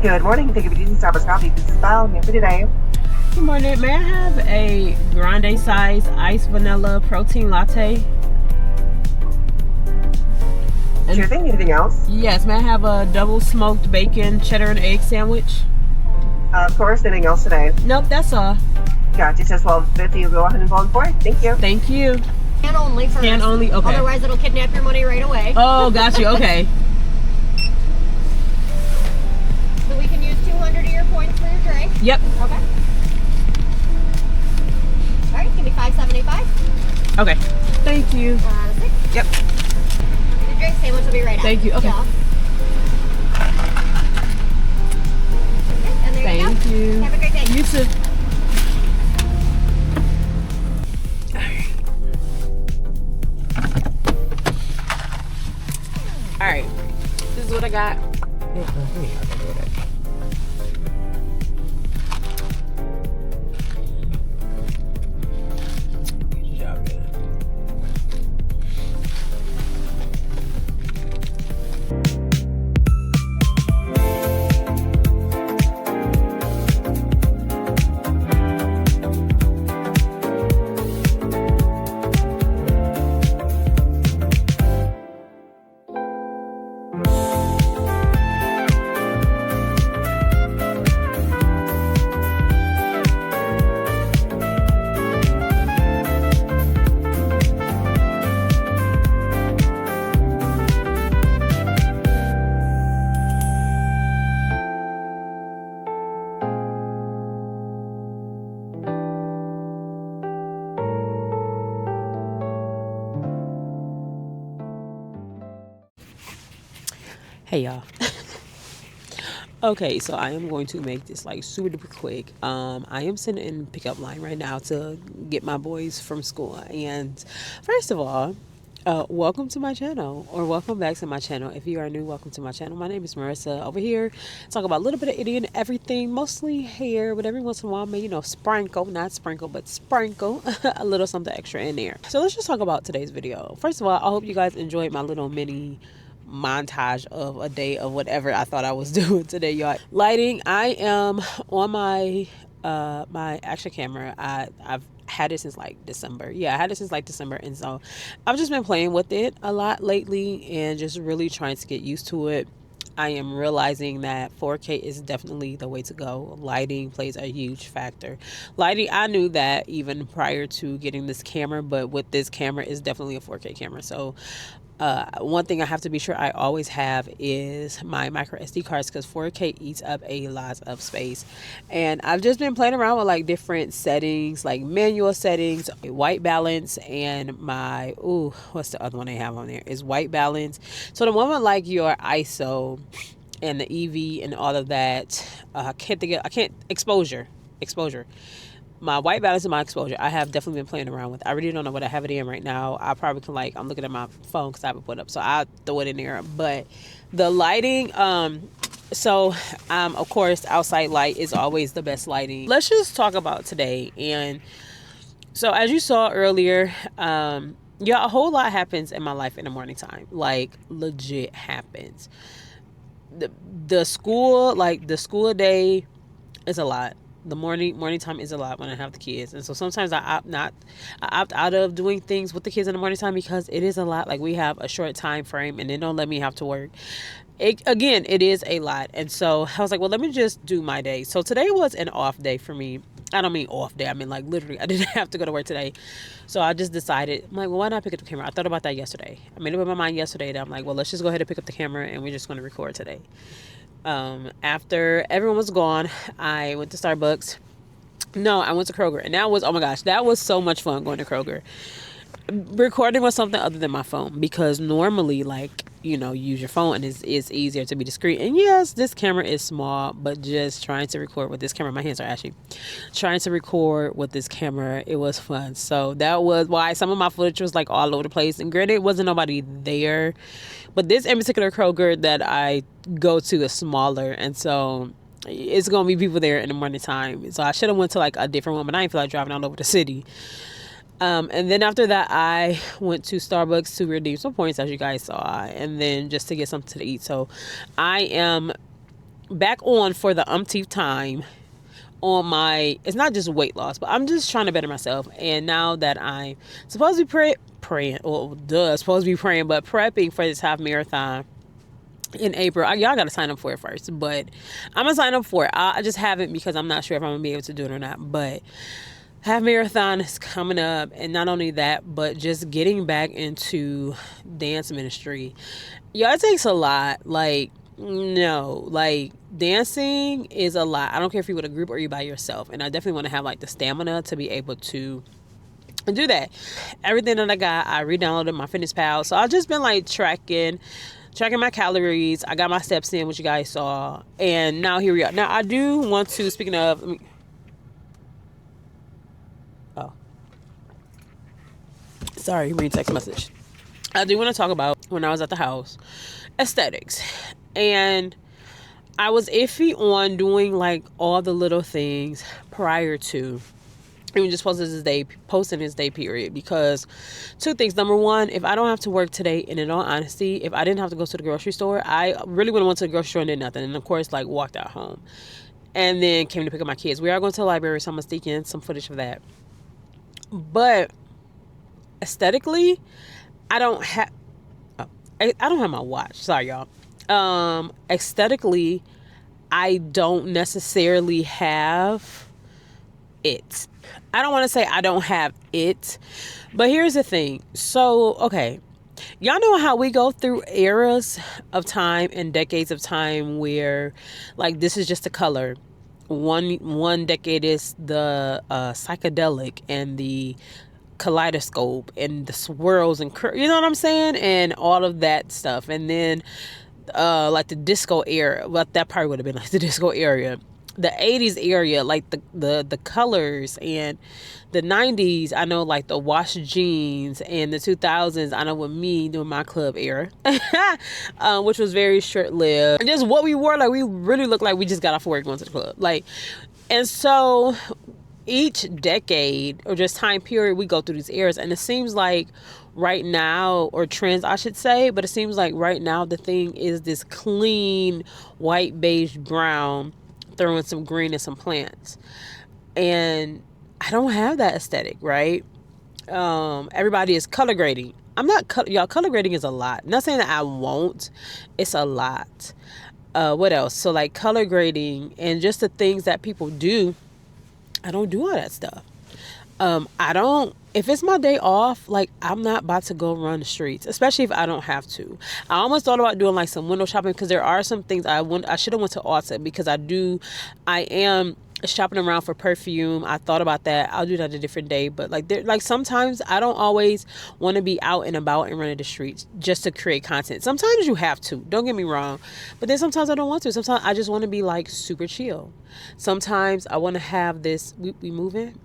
Good morning. Thank you for using Starbucks Coffee. This is Val here for today. Good morning. May I have a grande size iced vanilla protein latte? Sure thing. Anything else? Yes. May I have a double smoked bacon cheddar and egg sandwich? Of course. Anything else today? Nope, that's all. Gotcha. It says 12:50. We'll go ahead and vote for it. Thank you. Thank you. Can only first. Can only, okay. Otherwise, it'll kidnap your money right away. Oh, got you. Okay. So we can use 200 of your points for your drink. Yep. Okay. All right, give me $5.75. Okay. Thank you. 6. Yep. The drink sandwich will be right out. Thank you. Okay. Yeah. Okay, and there Thank you go. you. Have a great day. You too. All right. This is what I got. Hey y'all. Okay, so I am going to make this like super duper quick. I am sitting in pickup line right now to get my boys from school. And first of all, welcome to my channel, or welcome back to my channel. If you are new, welcome to my channel. My name is Marissa. Over here, talk about a little bit of Indian everything, mostly hair, but every once in a while, maybe, sprinkle, not sprinkle, but sprinkle a little something extra in there. So let's just talk about today's video. First of all, I hope you guys enjoyed my little mini montage of a day of whatever I thought I was doing today, y'all. Lighting, I am on my my action camera. I've had it since like December. Yeah, I had it since like December, and so I've just been playing with it a lot lately and just really trying to get used to it. I am realizing that 4K is definitely the way to go. Lighting plays a huge factor. Lighting, I knew that even prior to getting this camera, but with this camera, is definitely a 4K camera. So one thing I have to be sure I always have is my micro SD cards, because 4K eats up a lot of space. And I've just been playing around with like different settings, like manual settings, white balance, and my what's the other one they have on there is white balance. So the one with like your ISO and the EV and all of that, I can't exposure. My white balance and my exposure, I have definitely been playing around with. I really don't know what I have it in right now. I probably can I'm looking at my phone because I haven't put up, so I'll throw it in there. But the lighting, of course, outside light is always the best lighting. Let's just talk about today. And so as you saw earlier, a whole lot happens in my life in the morning time. Like, legit happens. The school day is a lot. The morning time is a lot when I have the kids, and so sometimes I opt out of doing things with the kids in the morning time because it is a lot. Like, we have a short time frame, and they don't let me have to work. It is a lot, and so I was like, well, let me just do my day. So today was an off day for me. I don't mean off day. I mean, like, literally, I didn't have to go to work today. So I just decided, I'm like, well, why not pick up the camera? I thought about that yesterday. I made up in my mind yesterday that I'm like, well, let's just go ahead and pick up the camera, and we're just going to record today. After everyone was gone, I went to Starbucks. No, I went to Kroger, and that was so much fun going to Kroger. Recording was something other than my phone, because normally, use your phone and it's easier to be discreet. And yes, this camera is small, but just trying to record with this camera, my hands are ashy. Trying to record with this camera, it was fun. So that was why some of my footage was like all over the place. And granted, it wasn't nobody there, but this in particular Kroger that I go to is smaller, and so it's gonna be people there in the morning time. So I should have went to like a different one, but I didn't feel like driving all over the city. And then after that, I went to Starbucks to redeem some points, as you guys saw, and then just to get something to eat. So I am back on for the umpteenth time on my, it's not just weight loss, but I'm just trying to better myself. And now that I'm supposed to be praying, well, supposed to be praying, but prepping for this half marathon in April. Y'all got to sign up for it first, but I'm going to sign up for it. I just haven't, because I'm not sure if I'm going to be able to do it or not. But half marathon is coming up, and not only that, but just getting back into dance ministry. Y'all, it takes a lot. Like, no, like, dancing is a lot. I don't care if you're with a group or you by yourself. And I definitely want to have like the stamina to be able to do that. Everything that I got, I re-downloaded my FitnessPal. So I've just been like tracking my calories. I got my steps in, which you guys saw. And now here we are. Now I do want to, speaking of, sorry, read text message. I do want to talk about when I was at the house, aesthetics. And I was iffy on doing like all the little things prior to even just posting this day period, because two things. Number one, if I don't have to work today, and in all honesty, if I didn't have to go to the grocery store, I really would have went to the grocery store and did nothing. And of course, like, walked out home and then came to pick up my kids. We are going to the library, so I'm gonna sneak in some footage of that. But aesthetically, I don't have my watch. Sorry, y'all. Aesthetically, I don't necessarily have it. I don't want to say I don't have it, but here's the thing. So, okay, y'all know how we go through eras of time and decades of time where, like, this is just a color. One decade is the psychedelic and the kaleidoscope and the swirls and you know what I'm saying, and all of that stuff. And then like the disco era, well, that probably would have been like the disco era, the 80s area, like the colors, and the 90s, I know, like the washed jeans, and the 2000s, I know with me doing my club era, which was very short-lived. And just what we wore, like, we really looked like we just got off work going to the club, like. And so each decade, or just time period, we go through these eras, and it seems like right now, or trends I should say, but it seems like right now the thing is this clean white, beige, brown, throwing some green and some plants. And I don't have that aesthetic, right? Everybody is color grading. I'm not, y'all, color grading is a lot. I'm not saying that I won't, it's a lot. What else? So, like, color grading and just the things that people do, I don't do all that stuff. If it's my day off, like, I'm not about to go run the streets, especially if I don't have to. I almost thought about doing like some window shopping, because there are some things I should have went to Ulta, because I am shopping around for perfume. I thought about that. I'll do that a different day. But like sometimes I don't always want to be out and about and running the streets just to create content. Sometimes you have to, don't get me wrong, but then sometimes I don't want to. Sometimes I just want to be like super chill. Sometimes I want to have this, we moving.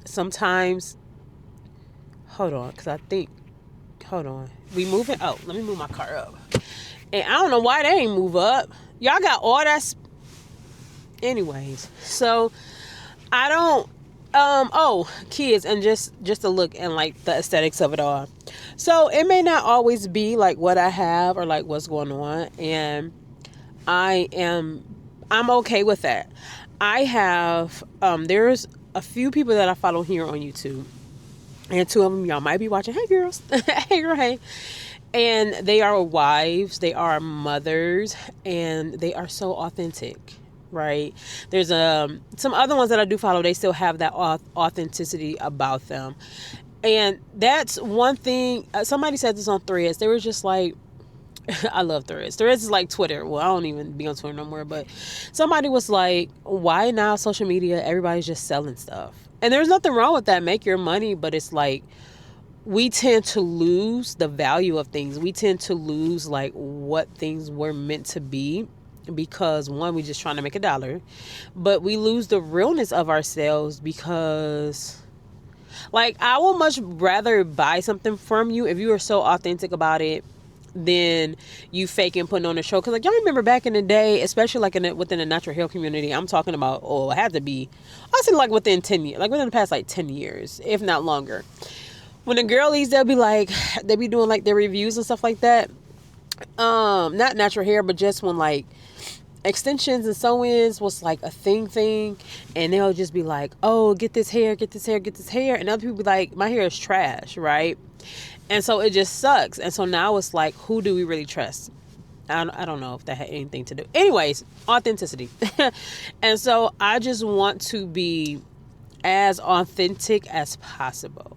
Sometimes, hold on, we moving. Oh, let me move my car up. And I don't know why they ain't move up. Y'all got all that. Anyways, so I don't, kids, and just a look and like the aesthetics of it all. So it may not always be like what I have or like what's going on. And I'm okay with that. I have, there's a few people that I follow here on YouTube, and two of them y'all might be watching. Hey girls. Hey girl, hey. And they are wives, they are mothers, and they are so authentic, right? There's some other ones that I do follow, they still have that authenticity about them. And that's one thing, somebody said this on Threads. They were just like, I love Threads. Threads is like Twitter. Well, I don't even be on Twitter no more, but somebody was like, why now social media, everybody's just selling stuff? And there's nothing wrong with that. Make your money, but it's like, we tend to lose the value of things. We tend to lose like what things were meant to be, because one, we just trying to make $1, but we lose the realness of ourselves, because like, I will much rather buy something from you if you are so authentic about it than you faking putting on a show. Because like, y'all remember back in the day, especially like within the natural hair community, I'm talking about, it had to be, I said like within 10 years, like within the past like 10 years, if not longer. When the girlies, they'll be doing like their reviews and stuff like that. Not natural hair, but just when like extensions and sew-ins was like a thing, and they'll just be like, oh, get this hair, get this hair, get this hair, and other people be like, my hair is trash, right? And so it just sucks. And so now it's like, who do we really trust? I don't know if that had anything to do. Anyways, authenticity. And so I just want to be as authentic as possible.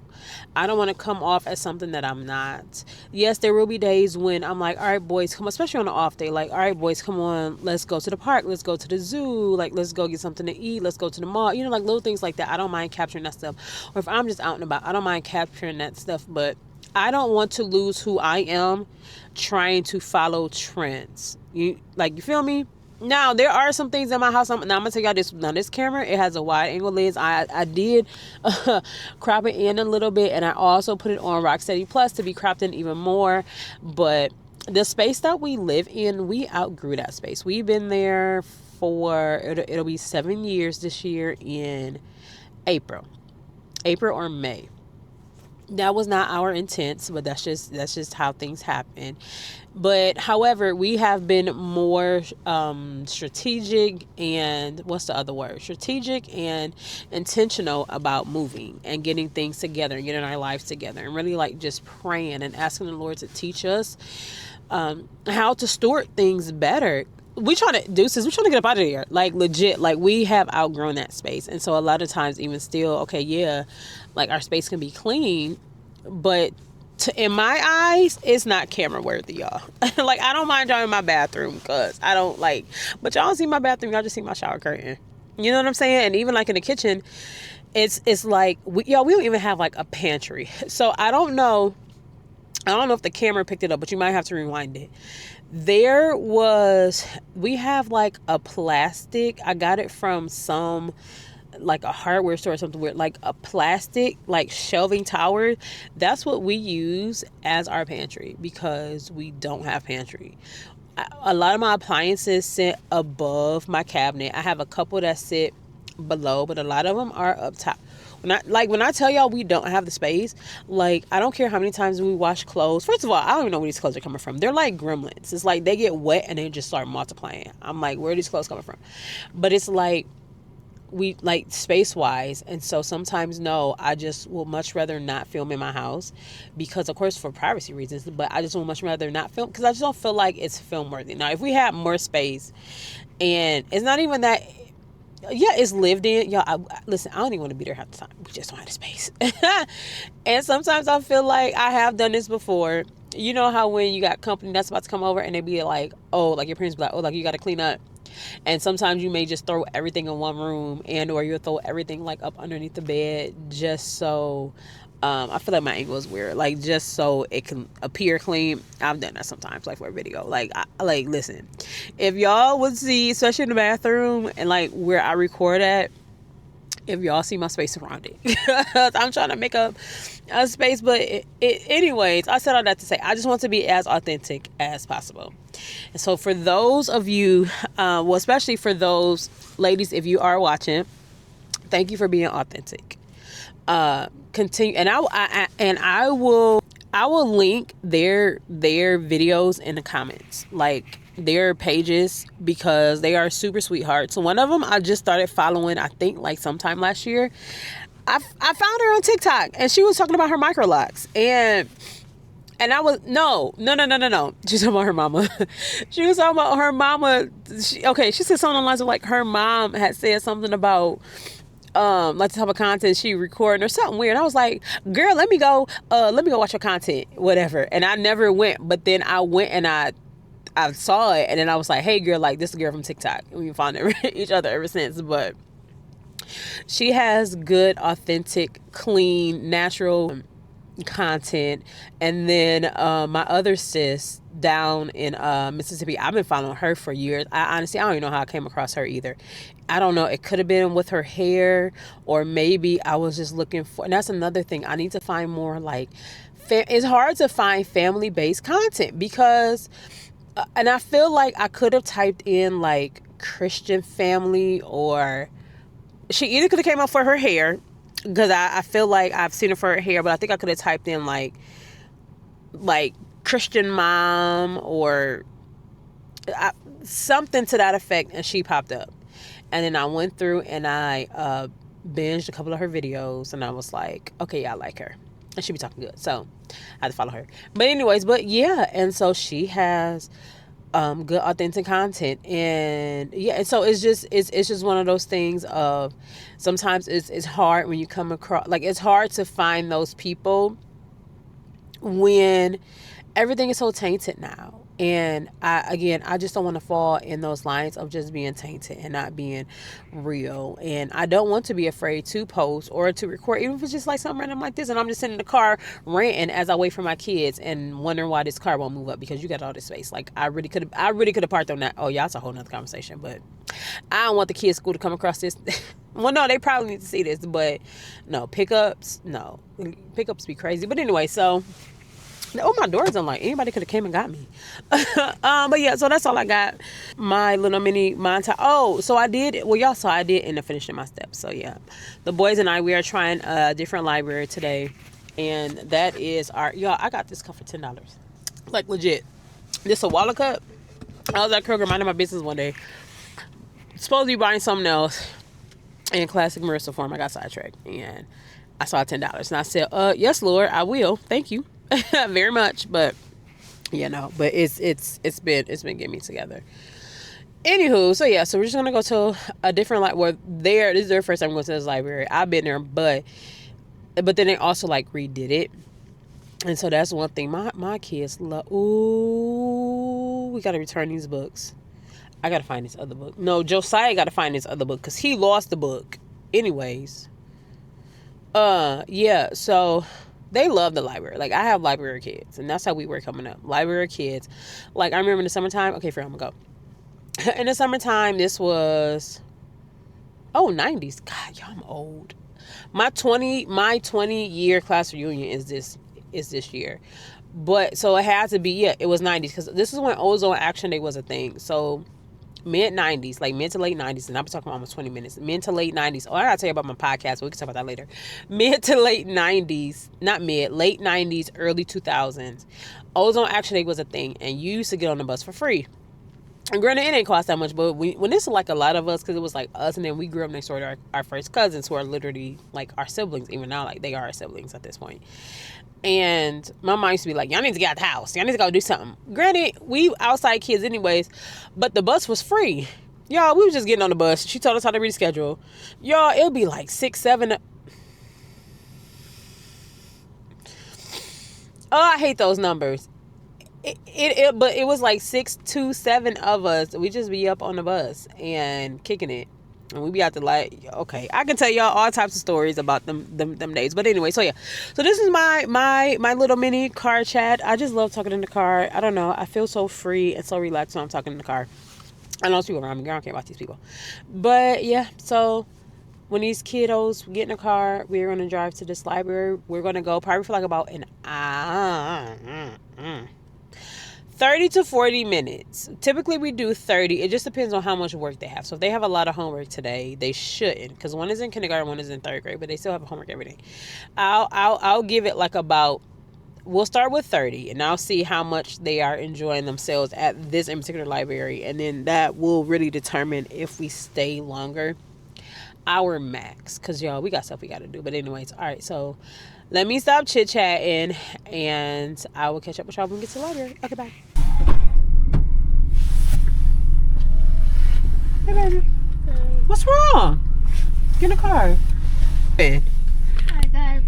I don't want to come off as something that I'm not. Yes, there will be days when I'm like, all right, boys, come on, especially on an off day. Like, all right, boys, come on, let's go to the park. Let's go to the zoo. Like, let's go get something to eat. Let's go to the mall. You know, like little things like that. I don't mind capturing that stuff. Or if I'm just out and about, I don't mind capturing that stuff. But I don't want to lose who I am trying to follow trends. You feel me? Now, there are some things in my house. I'm going to tell y'all this. Now, this camera, it has a wide angle lens. I did crop it in a little bit. And I also put it on Rocksteady Plus to be cropped in even more. But the space that we live in, we outgrew that space. We've been there for, it'll be 7 years this year in April or May. That was not our intent, but that's just how things happen. But however, we have been more strategic and strategic and intentional about moving and getting things together and getting our lives together, and really like just praying and asking the Lord to teach us how to steward things better. We're trying to get up out of there, like legit. Like, we have outgrown that space. And so a lot of times, even still, okay, yeah, like our space can be clean, but in my eyes, it's not camera worthy, y'all. Like, I don't mind y'all in my bathroom, because I don't like, but y'all don't see my bathroom, y'all just see my shower curtain. You know what I'm saying? And even like in the kitchen, it's like, we don't even have like a pantry. So I don't know if the camera picked it up, but you might have to rewind it. We have like a plastic, I got it from some, like a hardware store or something weird, like a plastic, like shelving tower. That's what we use as our pantry, because we don't have pantry. A lot of my appliances sit above my cabinet. I have a couple that sit below, but a lot of them are up top. When I tell y'all we don't have the space, like, I don't care how many times we wash clothes. First of all, I don't even know where these clothes are coming from. They're like gremlins. It's like they get wet and they just start multiplying. I'm like, where are these clothes coming from? But it's like, we like space wise. And so sometimes, no, I just will much rather not film in my house, because of course for privacy reasons, but I just will much rather not film, because I just don't feel like it's film worthy. Now, if we had more space, and it's not even that, yeah, it's lived in, y'all. Listen, I don't even want to be there half the time. We just don't have the space. And sometimes I feel like I have done this before. You know how when you got company that's about to come over and they be like, oh, like your parents be like, oh, like you got to clean up. And sometimes you may just throw everything in one room, and or you'll throw everything like up underneath the bed, just so I feel like my angle is weird, like just so it can appear clean. I've done that sometimes, like for a video. Like, listen, if y'all would see, especially in the bathroom and like where I record at, if y'all see my space around it, I'm trying to make a space. But anyways, I said all that to say, I just want to be as authentic as possible. And so for those of you, well, especially for those ladies, if you are watching, thank you for being authentic. Continue, and I will link their videos in the comments, like their pages, because they are super sweethearts. So one of them I just started following, I think like sometime last year. I found her on TikTok, and she was talking about her micro locks, and I was no. She's talking about her mama. She was talking about her mama. She said something along the lines of like her mom had said something about like the type of content she recording or something weird. I was like, girl, let me go watch your content, whatever. And I never went, but then I went and I saw it, and then I was like, hey girl, like this is a girl from TikTok. We've found each other ever since. But she has good, authentic, clean, natural content. And then my other sis down in Mississippi, I've been following her for years. I honestly don't even know how I came across her either. I don't know, it could have been with her hair, or maybe I was just looking for, and that's another thing, I need to find more like it's hard to find family-based content, because and I feel like I could have typed in like Christian family, or she either could have came up for her hair, because I feel like I've seen her for her hair, but I think I could have typed in like Christian mom, or something to that effect, and she popped up. And then I went through and I binged a couple of her videos, and I was like, okay, yeah, I like her. And she be talking good. So I had to follow her. But anyways, yeah. And so she has good authentic content. And yeah, and so it's just one of those things of sometimes it's hard when you come across, like, it's hard to find those people when everything is so tainted now. And I just don't want to fall in those lines of just being tainted and not being real. And I don't want to be afraid to post or to record, even if it's just like something random like this. And I'm just sitting in the car ranting as I wait for my kids and wondering why this car won't move up because you got all this space. Like, I really could have parked on that. Oh yeah, that's a whole nother conversation. But I don't want the kids' school to come across this. Well, no, they probably need to see this, but no, pickups be crazy. But anyway, so. Oh, my door's unlocked. Anybody could have came and got me. But yeah, so that's all I got. My little mini montage. Oh, so I did. Well, y'all saw I did end up finishing my steps. So yeah, the boys and I, we are trying a different library today, and that is y'all. I got this cup for $10. Like, legit. This a Walla cup. I was at Kroger minding my business one day. Supposed to be buying something else in classic Marissa form. I got sidetracked and I saw $10, and I said, yes, Lord, I will. Thank you. Very much. But but it's been getting me together. Anywho, so yeah, so we're just gonna go to a different this is their first time going to this library. I've been there, but then they also like redid it, and so that's one thing my kids love. Ooh, we gotta return these books. I gotta find this other book. No, Josiah gotta find this other book because he lost the book. Anyways, yeah, so they love the library. Like, I have library kids, and that's how we were coming up. Library kids. Like, I remember in the summertime. Okay, I'm gonna go. In the summertime, this was 90s. God, y'all, I'm old. My 20-year class reunion is this year. But so it had to be, it was 90s because this is when Ozone Action Day was a thing. So mid-90s, like mid to late 90s, and I'm talking almost 20 minutes, mid to late 90s. Oh, I gotta tell you about my podcast, but we can talk about that later. Mid to late 90s, not mid, late 90s, early 2000s, Ozone Action Day was a thing, and you used to get on the bus for free. And granted, it ain't cost that much, but when this is like a lot of us, because it was like us, and then we grew up next door to our first cousins, who are literally like our siblings, even now, like they are our siblings at this point. And my mom used to be like, y'all need to get out the house. Y'all need to go do something. Granted, we outside kids anyways, but the bus was free. Y'all, we was just getting on the bus. She told us how to reschedule. Y'all, it'll be like 6, 7. Oh, I hate those numbers. But it was like 6 to 7 of us. We just be up on the bus and kicking it. And we be out the okay, I can tell y'all all types of stories about them days. But anyway, so yeah. So this is my little mini car chat. I just love talking in the car. I don't know. I feel so free and so relaxed when I'm talking in the car. I know there's people around me. I don't care about these people. But yeah, so when these kiddos get in the car, we're going to drive to this library. We're going to go probably for like about an hour. 30 to 40 minutes. Typically we do 30. It just depends on how much work they have. So if they have a lot of homework today, they shouldn't, because one is in kindergarten, one is in 3rd grade, but they still have homework every day. I'll give it like about, we'll start with 30, and I'll see how much they are enjoying themselves at this in particular library, and then that will really determine if we stay longer. Hour max, because y'all, we got stuff we got to do. But anyways, all right, so let me stop chit-chatting, and I will catch up with y'all when we get to the library. Okay, bye. Hey, baby. What's wrong? Get in the car. I gotta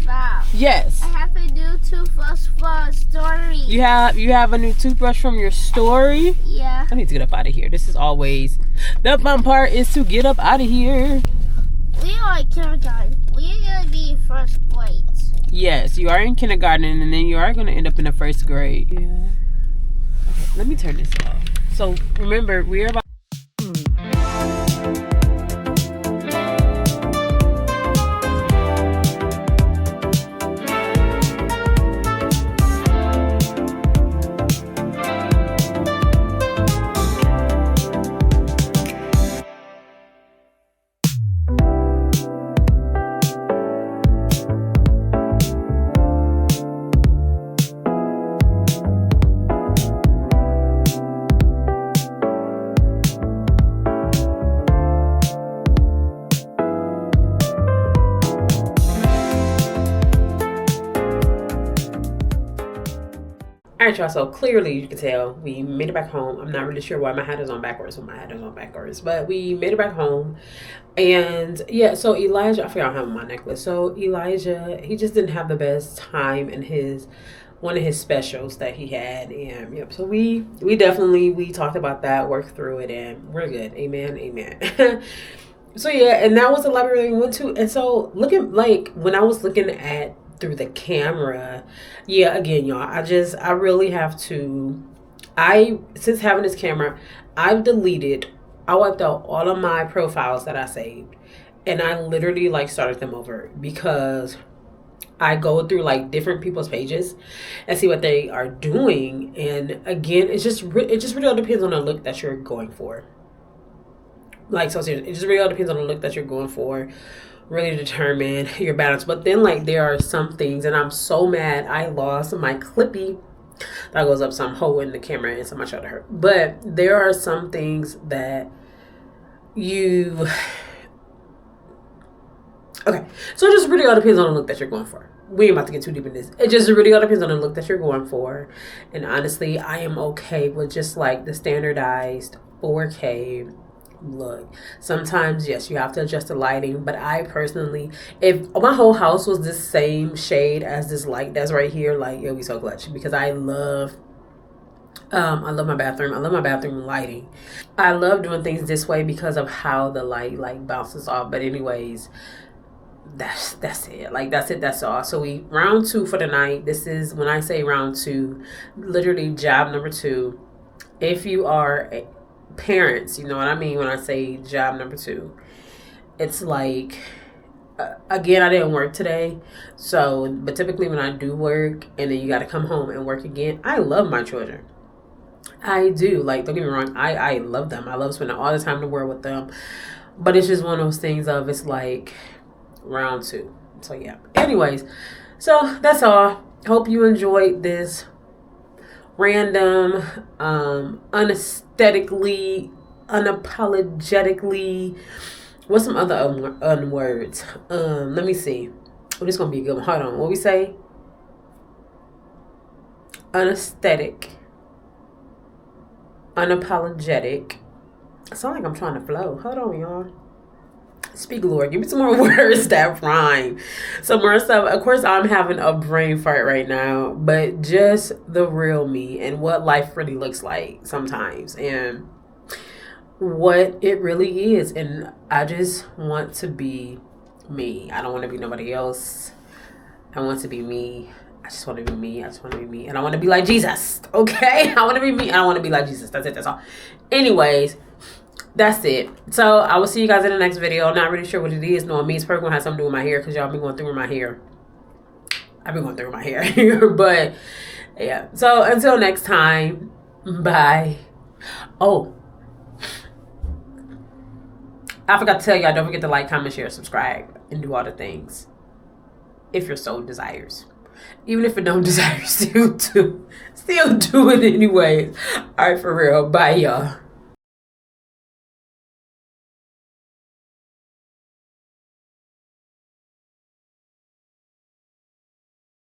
stop. Yes. I have a new toothbrush for a story. You have a new toothbrush from your story? Yeah. I need to get up out of here. This is always the fun part, is to get up out of here. We are in kindergarten. We're gonna be in 1st grade. Yes, you are in kindergarten, and then you are going to end up in the 1st grade. Yeah. Okay, let me turn this off. So remember, we're about All right, y'all. So clearly, you can tell we made it back home. I'm not really sure why my hat is on backwards. But we made it back home, and yeah. So Elijah, I forgot how my necklace. So Elijah, he just didn't have the best time in his one of his specials that he had, and yep. So we definitely we talked about that, worked through it, and we're good. Amen, amen. So yeah, and that was the library we went to, and so looking like when I was looking at through the camera, yeah, again, y'all, I really have to. Since having this camera, I wiped out all of my profiles that I saved, and I literally like started them over because I go through like different people's pages and see what they are doing, and again, it just really all depends on the look that you're going for. Like, so seriously, it just really all depends on the look that you're going for. Really determine your balance. But then, like, there are some things, and I'm so mad I lost my clippy. That goes up, so I'm holding the camera and so my shoulder hurt. But there are some things that you... Okay, so it just really all depends on the look that you're going for. We ain't about to get too deep in this. It just really all depends on the look that you're going for. And honestly, I am okay with just, like, the standardized 4K look. Sometimes, yes, you have to adjust the lighting, but I personally, if my whole house was the same shade as this light that's right here, like, it'll be so clutch, because I love my bathroom. I love my bathroom lighting. I love doing things this way because of how the light like bounces off. But anyways, that's it. Like, that's all. So we round 2 for the night. This is, when I say round 2, literally job number 2. If you are parents, you know what I mean when I say job number 2. It's like, again, I didn't work today, so, but typically when I do work and then you got to come home and work again, I love my children. I do. Like, don't get me wrong, I love them. I love spending all the time in the world with them, but it's just one of those things of, it's like round 2. So yeah, anyways, so that's all. Hope you enjoyed this random, unapologetically, what's some other words? Let me see. Oh, this is gonna be a good one. Hold on. What we say? Unaesthetic, unapologetic. I sound like I'm trying to flow. Hold on, y'all. Speak, Lord. Give me some more words that rhyme. Some more stuff. Of course, I'm having a brain fart right now, but just the real me and what life really looks like sometimes and what it really is. And I just want to be me. I don't want to be nobody else. I want to be me. I just want to be me. I just want to be me. And I want to be like Jesus. Okay? I want to be me. And I want to be like Jesus. That's it. That's all. Anyways, that's it. So I will see you guys in the next video. I'm not really sure what it is. No, it means probably gonna have something to do with my hair, because y'all been going through my hair. I've been going through my hair. But yeah. So until next time, bye. Oh, I forgot to tell y'all, don't forget to like, comment, share, subscribe, and do all the things if your soul desires. Even if it don't desire, still do it anyways. All right, for real. Bye, y'all.